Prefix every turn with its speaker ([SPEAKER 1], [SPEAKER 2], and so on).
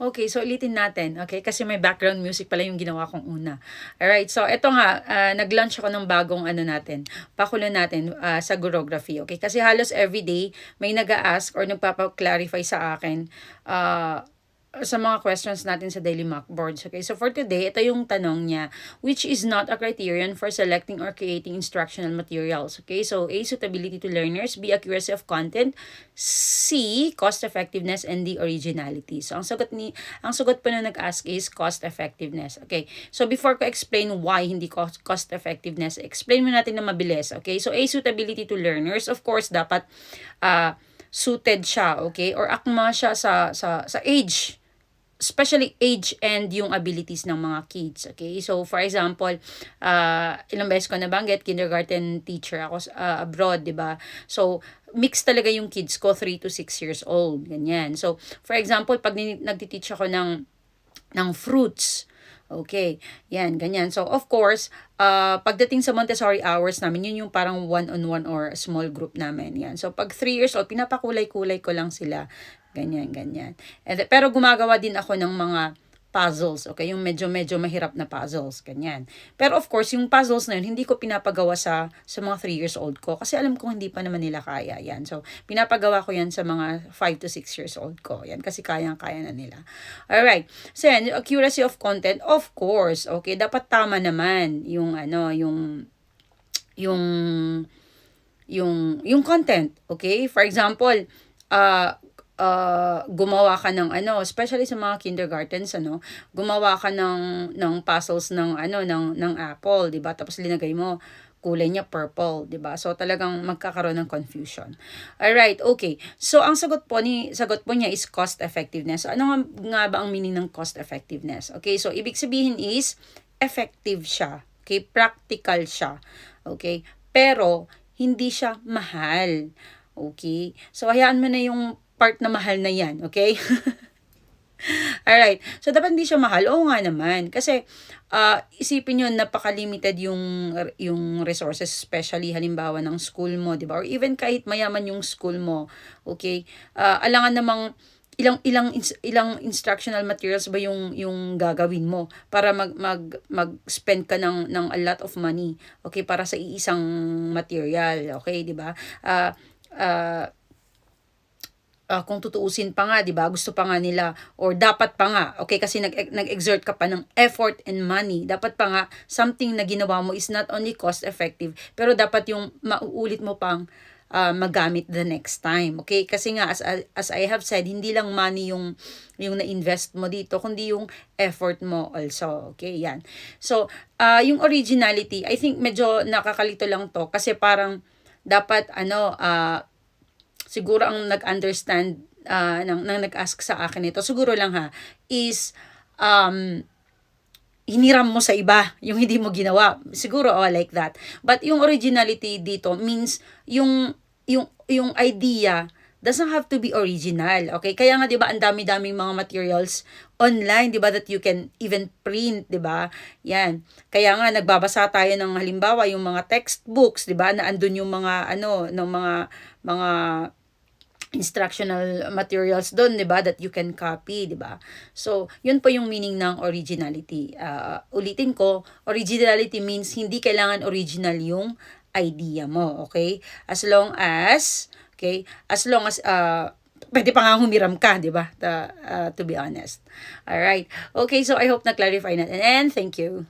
[SPEAKER 1] Okay, so ulitin natin, okay? Kasi may background music pala yung ginawa kong una. Alright, so ito nga, nag-launch ako ng bagong ano natin, pakulo natin sa Gurography, okay? Kasi halos everyday may nag-a-ask or nagpapa-clarify sa akin sa mga questions natin sa daily mock boards. Okay, so for today, ito yung tanong niya, which is not a criterion for selecting or creating instructional materials. Okay, so A, suitability to learners, B, accuracy of content, C, cost effectiveness, and D, originality. So ang sagot po na nag-ask is cost effectiveness. Okay, so before ko explain why hindi cost effectiveness, explain mo natin na mabilis. Okay, so A, suitability to learners, of course dapat suited siya, okay, or akma siya sa age, especially age and yung abilities ng mga kids. Okay? So, for example, ilang beses ko nabanggit, kindergarten teacher ako abroad, di ba? So, mix talaga yung kids ko, 3 to 6 years old. Ganyan. So, for example, pag nagtiteach ako ng fruits, okay, yan, ganyan. So, of course, pagdating sa Montessori hours namin, yun yung parang one-on-one or small group namin. Yan. So, pag 3 years old, pinapakulay-kulay ko lang sila. Ganyan, ganyan. Pero gumagawa din ako ng mga puzzles, okay? Yung medyo mahirap na puzzles, ganyan. Pero of course, yung puzzles na yun, hindi ko pinapagawa sa mga 3 years old ko kasi alam ko hindi pa naman nila kaya yan. So, pinapagawa ko yan sa mga 5 to 6 years old ko. Yan, kasi kayang-kaya na nila. Alright. So, yan, accuracy of content, of course, okay? Dapat tama naman yung content, okay? For example, gumawa ka ng especially sa mga kindergartens, gumawa ka ng puzzles ng apple, 'di ba? Tapos linagay mo kulay niya purple, 'di ba? So talagang magkakaroon ng confusion. All right, okay. So ang sagot po niya is cost effectiveness. So, ano nga ba ang meaning ng cost effectiveness? Okay, so ibig sabihin is effective siya. Okay, practical siya. Okay? Pero hindi siya mahal. Okay? So hayaan mo na yung part na mahal na yan, okay? Alright. So, dapat hindi siya mahal. Oo nga naman. Kasi, isipin nyo, napaka-limited yung resources, especially halimbawa ng school mo, di ba? Or even kahit mayaman yung school mo, okay? Alangan namang ilang instructional materials ba yung gagawin mo para mag-spend ka ng a lot of money, okay? Para sa iisang material, okay? Di ba? Kung tutuusin pa nga, 'di ba? Gusto pa nga nila or dapat pa nga, okay, kasi nag-exert ka pa ng effort and money. Dapat pa nga something na ginawa mo is not only cost effective, pero dapat yung mauulit mo pang magamit the next time. Okay? Kasi nga as I have said, hindi lang money yung na-invest mo dito, kundi yung effort mo also. Okay? Yan. So, yung originality, I think medyo nakakalito lang to kasi parang dapat siguro ang nag-understand nang nag-ask sa akin ito, siguro lang is hiniram mo sa iba, yung hindi mo ginawa. Siguro, like that. But yung originality dito means yung idea doesn't have to be original. Okay? Kaya nga 'di ba, ang dami-daming mga materials online, 'di ba, that you can even print, 'di ba? Yan. Kaya nga nagbabasa tayo ng halimbawa yung mga textbooks, 'di ba? Na andun yung mga ng mga instructional materials doon, 'di ba, that you can copy, 'di ba? So, 'yun po yung meaning ng originality. Ulitin ko, originality means hindi kailangan original yung idea mo, okay? As long as pwede pa nga humiram ka, 'di ba? To be honest. All right. Okay, so I hope na clarify natin and thank you.